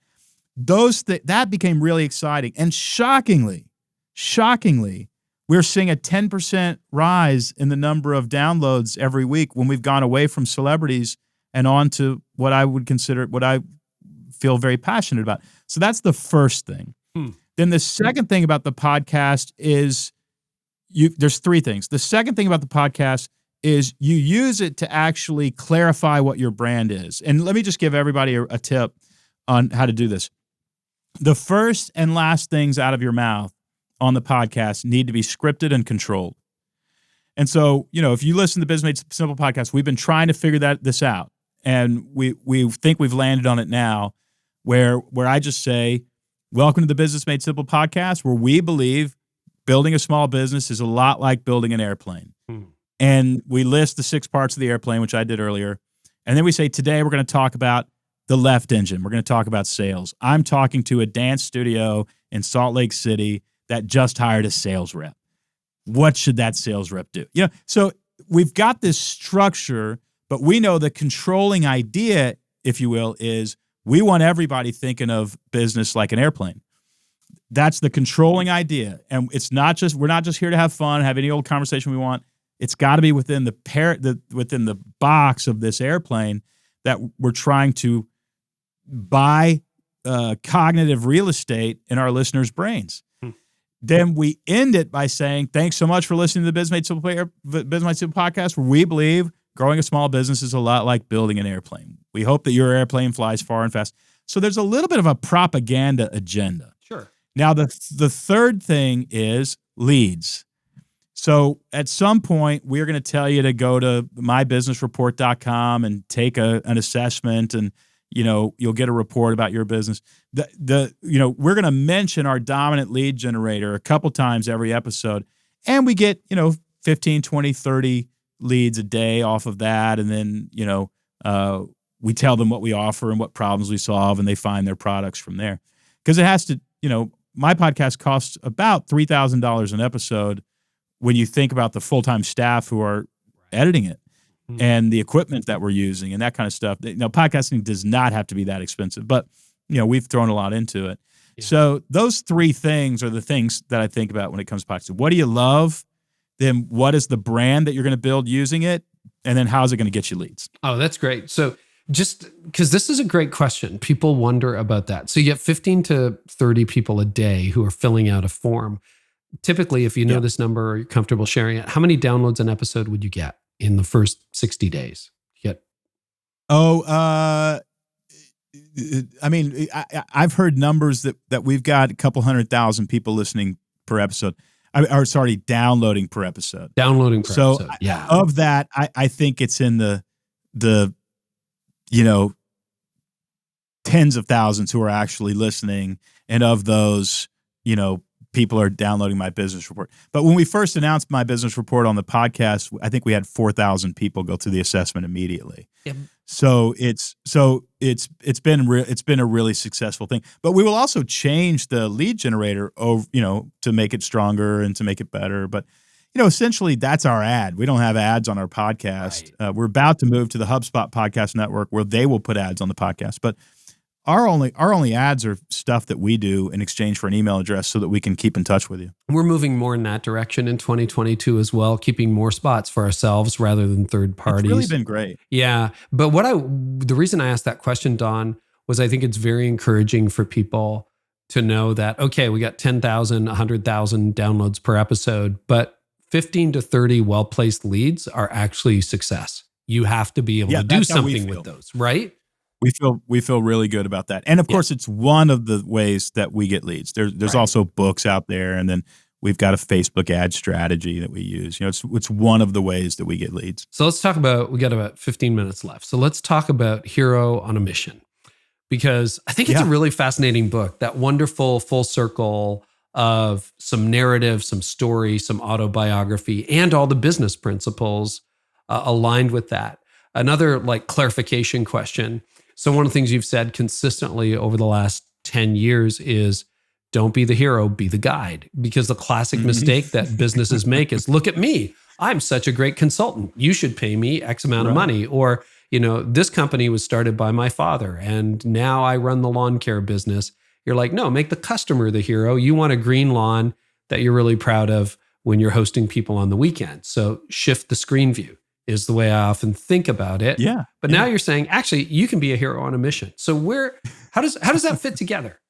That became really exciting. And shockingly, we're seeing a 10% rise in the number of downloads every week when we've gone away from celebrities and on to what I feel very passionate about. So that's the first thing. Then the second thing about the podcast is there's three things. The second thing about the podcast is you use it to actually clarify what your brand is. And let me just give everybody a tip on how to do this. The first and last things out of your mouth on the podcast need to be scripted and controlled. And so, if you listen to the Biz Made Simple podcast, we've been trying to figure this out. And we think we've landed on it now, where I just say, welcome to the Business Made Simple podcast, where we believe building a small business is a lot like building an airplane. And we list the 6 parts of the airplane, which I did earlier. And then we say, today we're going to talk about the left engine. We're going to talk about sales. I'm talking to a dance studio in Salt Lake City that just hired a sales rep. What should that sales rep do? So we've got this structure, but we know the controlling idea, if you will, is we want everybody thinking of business like an airplane. That's the controlling idea. And we're not just here to have fun, have any old conversation we want. It's got to be within within the box of this airplane that we're trying to buy cognitive real estate in our listeners' brains. Then we end it by saying, thanks so much for listening to the Biz Made Simple podcast, where we believe growing a small business is a lot like building an airplane. We hope that your airplane flies far and fast. So there's a little bit of a propaganda agenda. Sure. Now, the third thing is leads. So at some point, we're going to tell you to go to mybusinessreport.com and take an assessment, and you'll get a report about your business. We're going to mention our dominant lead generator a couple times every episode, and we get 15, 20, 30 leads a day off of that, and then we tell them what we offer and what problems we solve, and they find their products from there. Because it has to, my podcast costs about $3,000 an episode when you think about the full-time staff who are editing it and the equipment that we're using and that kind of stuff. Podcasting does not have to be that expensive, but we've thrown a lot into it. Yeah. So those 3 things are the ththings that I think about when it comes to podcasting. What do you love? Then what is the brand that you're going to build using it? And then how's it going to get you leads? Oh, that's great. So just because this is a great question. People wonder about that. So you get 15 to 30 people a day who are filling out a form. Typically, if you know this number or you're comfortable sharing it, how many downloads an episode would you get in the first 60 days? I've heard numbers that we've got a couple 100,000 people listening per episode. Downloading per episode. So, of that, I think it's in the tens of thousands who are actually listening. And of those, people are downloading My Business Report. But when we first announced My Business Report on the podcast, I think we had 4,000 people go through the assessment immediately. Yep. So it's been a really successful thing. But we will also change the lead generator to make it stronger and to make it better. But essentially that's our ad. We don't have ads on our podcast. Right. We're about to move to the HubSpot podcast network where they will put ads on the podcast. But our only ads are stuff that we do in exchange for an email address so that we can keep in touch with you. We're moving more in that direction in 2022 as well, keeping more spots for ourselves rather than third parties. It's really been great. Yeah. But the reason I asked that question, Don, was I think it's very encouraging for people to know that, okay, we got 10,000, 100,000 downloads per episode, but 15 to 30 well-placed leads are actually success. You have to be able to do something with those, right? We feel really good about that. And of course, it's one of the ways that we get leads. There's also books out there, and then we've got a Facebook ad strategy that we use. It's one of the ways that we get leads. So let's talk about, we got about 15 minutes left. So let's talk about Hero on a Mission, because I think it's a really fascinating book, that wonderful full circle of some narrative, some story, some autobiography, and all the business principles aligned with that. Another like clarification question. So one of the things you've said consistently over the last 10 years is don't be the hero, be the guide. Because the classic mistake that businesses make is look at me. I'm such a great consultant. You should pay me X amount of money. Or, this company was started by my father and now I run the lawn care business. You're like, no, make the customer the hero. You want a green lawn that you're really proud of when you're hosting people on the weekend. So shift the screen view is the way I often think about it. Yeah. But now you're saying, actually, you can be a hero on a mission. So how does that fit together?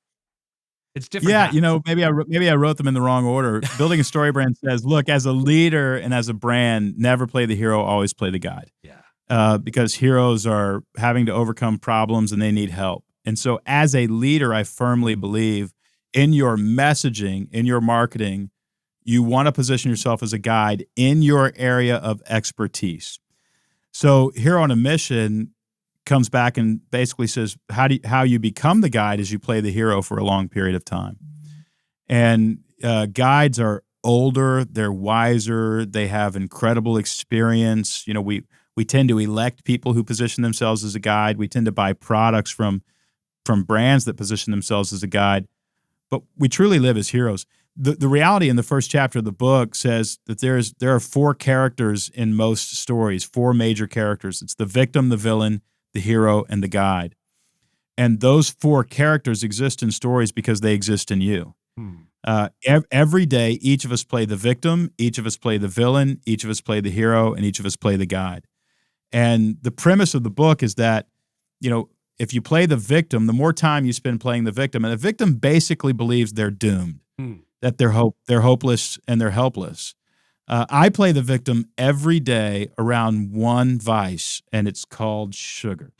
It's different. Yeah, maybe I wrote them in the wrong order. Building a story brand says, look, as a leader and as a brand, never play the hero, always play the guide. Yeah. Because heroes are having to overcome problems and they need help. And so as a leader, I firmly believe in your messaging, in your marketing, you want to position yourself as a guide in your area of expertise. So Hero on a Mission comes back and basically says how you become the guide is you play the hero for a long period of time. And guides are older, they're wiser, they have incredible experience. We tend to elect people who position themselves as a guide. We tend to buy products from brands that position themselves as a guide. But we truly live as heroes. The reality in the first chapter of the book says that there are 4 characters in most stories, 4 major characters. It's the victim, the villain, the hero, and the guide. And those 4 characters exist in stories because they exist in you. Every day, each of us play the victim, each of us play the villain, each of us play the hero, and each of us play the guide. And the premise of the book is that, if you play the victim, the more time you spend playing the victim, and the victim basically believes they're doomed, that they're hopeless and they're helpless. I play the victim every day around one vice, and it's called sugar.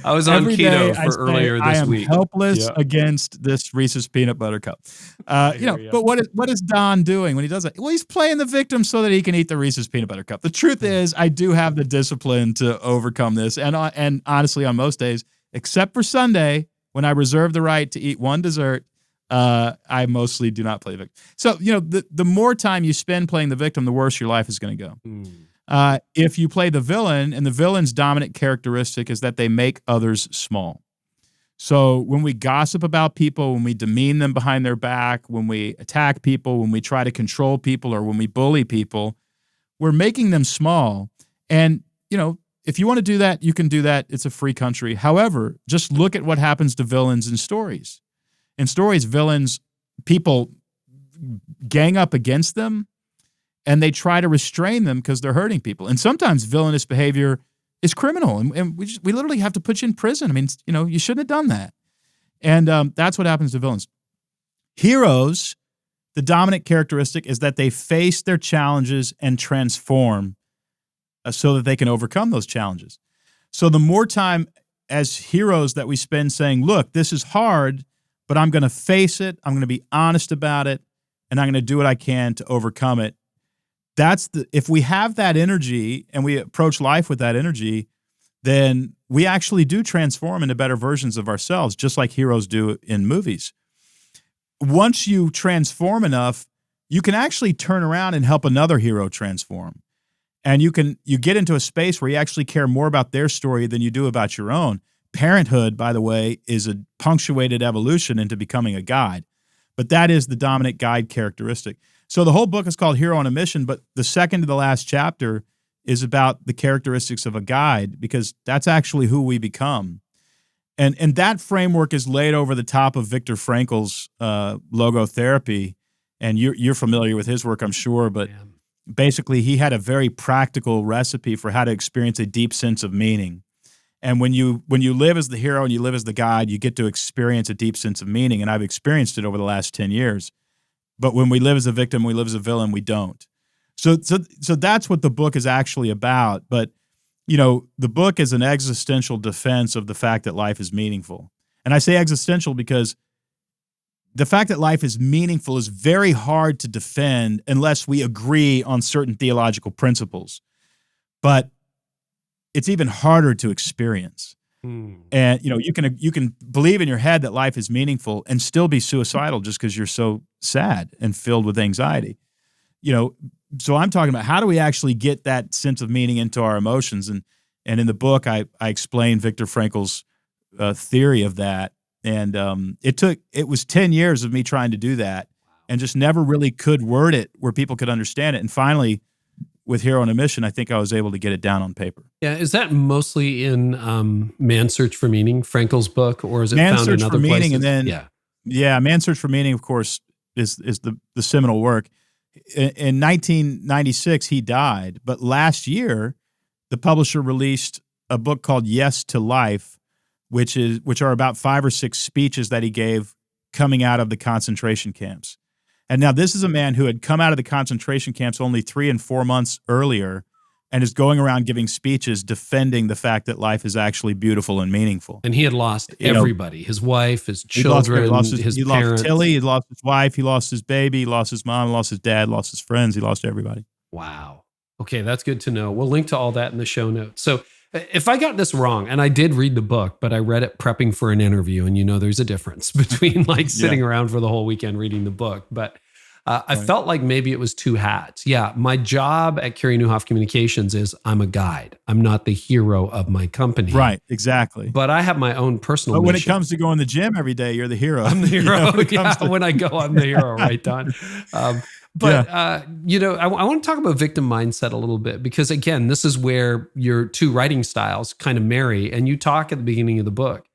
I was on keto for earlier this week. I am helpless against this Reese's peanut butter cup. But what is Don doing when he does that? Well, he's playing the victim so that he can eat the Reese's peanut butter cup. The truth is, I do have the discipline to overcome this, and honestly, on most days, except for Sunday, when I reserve the right to eat one dessert, I mostly do not play the victim. So, the more time you spend playing the victim, the worse your life is going to go. If you play the villain, and the villain's dominant characteristic is that they make others small. So when we gossip about people, when we demean them behind their back, when we attack people, when we try to control people, or when we bully people, we're making them small. And, if you want to do that, you can do that. It's a free country. However, just look at what happens to villains in stories. In stories, people gang up against them, and they try to restrain them because they're hurting people. And sometimes villainous behavior is criminal, and we literally have to put you in prison. I mean, you shouldn't have done that. And that's what happens to villains. Heroes, the dominant characteristic is that they face their challenges and transform so that they can overcome those challenges. So the more time as heroes that we spend saying, look, this is hard, but I'm going to face it, I'm going to be honest about it, and I'm going to do what I can to overcome it. If we have that energy and we approach life with that energy, then we actually do transform into better versions of ourselves, just like heroes do in movies. Once you transform enough, you can actually turn around and help another hero transform. And you get into a space where you actually care more about their story than you do about your own. Parenthood, by the way, is a punctuated evolution into becoming a guide. But that is the dominant guide characteristic. So the whole book is called Hero on a Mission, but the second to the last chapter is about the characteristics of a guide, because that's actually who we become. And that framework is laid over the top of Viktor Frankl's logotherapy. And you're familiar with his work, I'm sure, but basically he had a very practical recipe for how to experience a deep sense of meaning. And when you live as the hero and you live as the guide, you get to experience a deep sense of meaning. And I've experienced it over the last 10 years. But when we live as a victim, we live as a villain, we don't. So that's what the book is actually about. But, the book is an existential defense of the fact that life is meaningful. And I say existential because the fact that life is meaningful is very hard to defend unless we agree on certain theological principles. But it's even harder to experience. And you can believe in your head that life is meaningful and still be suicidal just because you're so sad and filled with anxiety. So I'm talking about how do we actually get that sense of meaning into our emotions, and in the book I explain Viktor Frankl's theory of that, and it was 10 years of me trying to do that, and just never really could word it where people could understand it, and finally, with Hero on a Mission, I think I was able to get it down on paper. Yeah, is that mostly in Man's Search for Meaning, Frankl's book, or is it Man's found Search in other for places? Meaning, and then Man's Search for Meaning, of course, is the seminal work. In 1996, he died, but last year, the publisher released a book called Yes to Life, which are about 5 or 6 speeches that he gave coming out of the concentration camps. And now this is a man who had come out of the concentration camps only 3 and 4 months earlier and is going around giving speeches defending the fact that life is actually beautiful and meaningful. And he had lost everybody, his wife, his children, his he parents. Lost Tilly, he lost his wife, he lost his baby, he lost his mom, lost his dad, lost his friends, he lost everybody. Wow. Okay, that's good to know. We'll link to all that in the show notes. So if I got this wrong, and I did read the book, but I read it prepping for an interview, and there's a difference between sitting around for the whole weekend reading the book. But I felt like maybe it was 2 hats. Yeah, my job at Carey Nieuwhof Communications is I'm a guide. I'm not the hero of my company. Right, exactly. But I have my own personal But when mission. it comes to going to the gym every day, you're the hero. I'm the hero. When I go, I'm the hero, right, Don? I want to talk about victim mindset a little bit, because again, this is where your 2 writing styles kind of marry. And you talk at the beginning of the book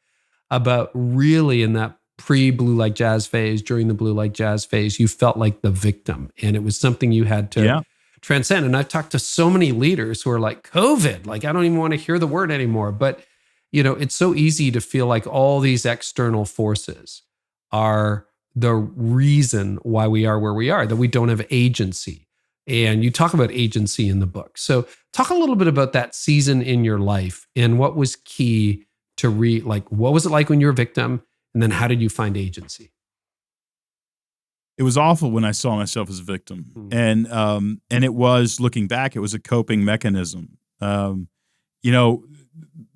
about really in that pre-Blue Like Jazz phase, during the Blue Like Jazz phase, you felt like the victim, and it was something you had to transcend. And I've talked to so many leaders who are like, COVID, I don't even want to hear the word anymore. But, it's so easy to feel like all these external forces are the reason why we are where we are, that we don't have agency. And you talk about agency in the book. So talk a little bit about that season in your life and what was key to what was it like when you were a victim? And then how did you find agency? It was awful when I saw myself as a victim. And it was, looking back, it was a coping mechanism. The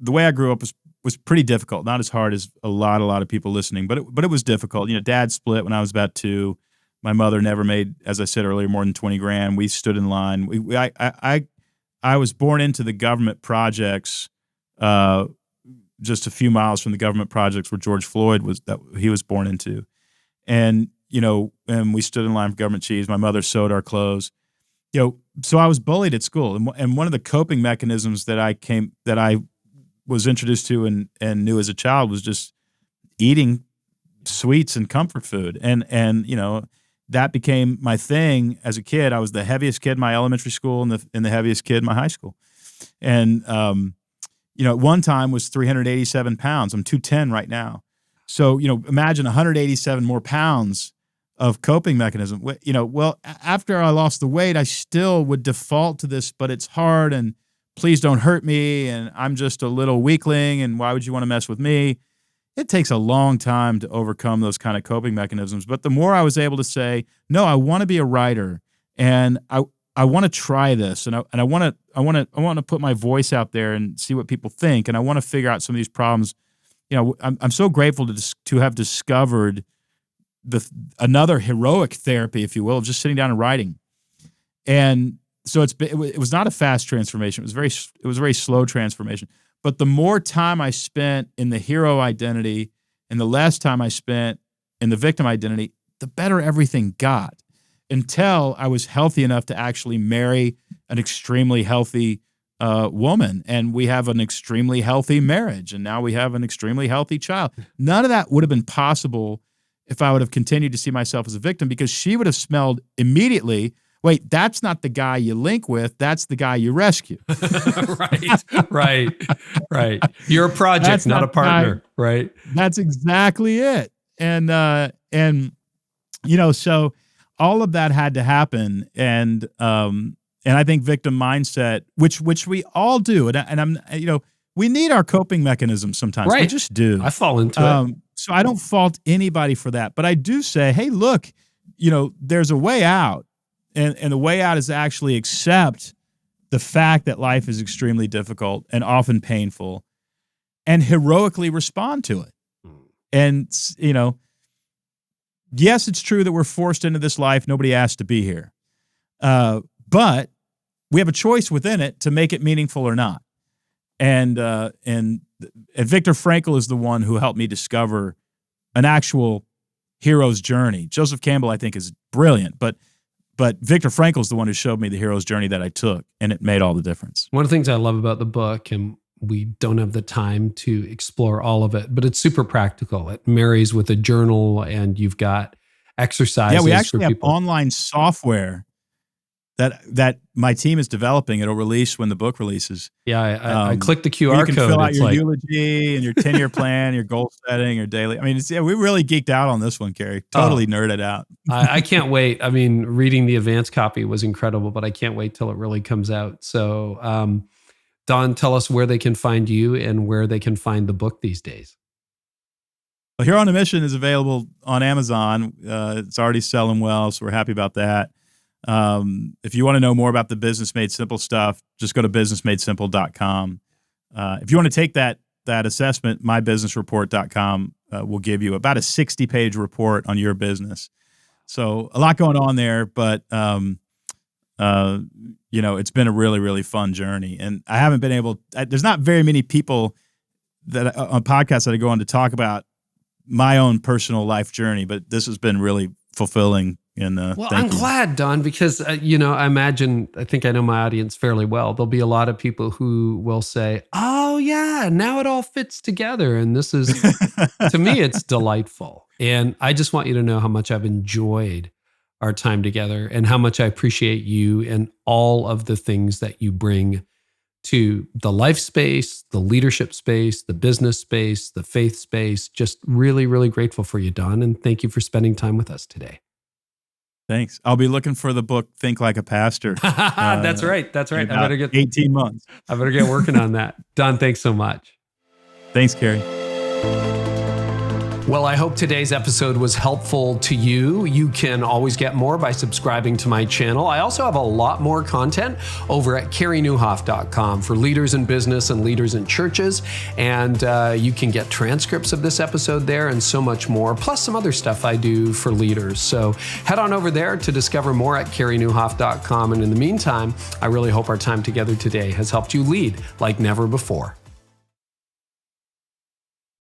way I grew up was pretty difficult, not as hard as a lot of people listening, but it was difficult. Dad split when I was about 2. My mother never made, as I said earlier, more than 20 grand. We stood in line. I was born into the government projects, just a few miles from the government projects where George Floyd was born into. And, and we stood in line for government cheese. My mother sewed our clothes, so I was bullied at school. And one of the coping mechanisms that I was introduced to and knew as a child was just eating sweets and comfort food. And that became my thing as a kid. I was the heaviest kid in my elementary school and the heaviest kid in my high school. And, at one time was 387 pounds. I'm 210 right now. So, imagine 187 more pounds of coping mechanism. Well, after I lost the weight, I still would default to this, but it's hard, and please don't hurt me, and I'm just a little weakling, and why would you want to mess with me? It takes a long time to overcome those kind of coping mechanisms. But the more I was able to say, no, I want to be a writer, and I want to try this, and I want to put my voice out there and see what people think, and I want to figure out some of these problems. I'm so grateful to have discovered another heroic therapy, if you will, of just sitting down and writing. And so it was not a fast transformation. It was a very slow transformation. But the more time I spent in the hero identity and the less time I spent in the victim identity, the better everything got, until I was healthy enough to actually marry an extremely healthy woman. And we have an extremely healthy marriage. And now we have an extremely healthy child. None of that would have been possible if I would have continued to see myself as a victim, because she would have smelled immediately, wait, that's not the guy you link with, that's the guy you rescue. Right. You're a project, That's not a partner, right? That's exactly it. And so all of that had to happen. And I think victim mindset, which we all do, and I'm, we need our coping mechanisms sometimes. Right. We just do. I fall into it. So I don't fault anybody for that, but I do say, hey, look, there's a way out. And the way out is to actually accept the fact that life is extremely difficult and often painful, and heroically respond to it. And, yes, it's true that we're forced into this life. Nobody asked to be here. But we have a choice within it to make it meaningful or not. And Viktor Frankl is the one who helped me discover an actual hero's journey. Joseph Campbell, I think, is brilliant, but Viktor Frankl is the one who showed me the hero's journey that I took, and it made all the difference. One of the things I love about the book, and we don't have the time to explore all of it, but it's super practical. It marries with a journal, and you've got exercises. Yeah, we actually have people. Online software that my team is developing. It'll release when the book releases. Yeah, I clicked the QR code. You can fill out your eulogy and your 10-year plan, your goal setting, your daily. I mean, we really geeked out on this one, Carey. Totally nerded out. I can't wait. I mean, reading the advanced copy was incredible, but I can't wait till it really comes out. So, Don, tell us where they can find you and where they can find the book these days. Well, Hero on a Mission is available on Amazon. It's already selling well, so we're happy about that. If you want to know more about the Business Made Simple stuff, just go to businessmadesimple.com. If you want to take that assessment, mybusinessreport.com will give you about a 60-page report on your business. So a lot going on there, but it's been a really, really fun journey. And I haven't been there's not very many people that on podcasts that I go on to talk about my own personal life journey, but this has been really fulfilling. And I'm glad, Don, because I think I know my audience fairly well. There'll be a lot of people who will say, "Oh yeah, now it all fits together," and this is, to me, it's delightful. And I just want you to know how much I've enjoyed our time together and how much I appreciate you and all of the things that you bring to the life space, the leadership space, the business space, the faith space. Just really, really grateful for you, Don, and thank you for spending time with us today. Thanks. I'll be looking for the book, Think Like a Pastor. That's right. I better get 18 months. I better get working on that. Don, thanks so much. Thanks, Carey. Well, I hope today's episode was helpful to you. You can always get more by subscribing to my channel. I also have a lot more content over at CareyNieuwhof.com for leaders in business and leaders in churches. And you can get transcripts of this episode there and so much more, plus some other stuff I do for leaders. So head on over there to discover more at CareyNieuwhof.com. And in the meantime, I really hope our time together today has helped you lead like never before.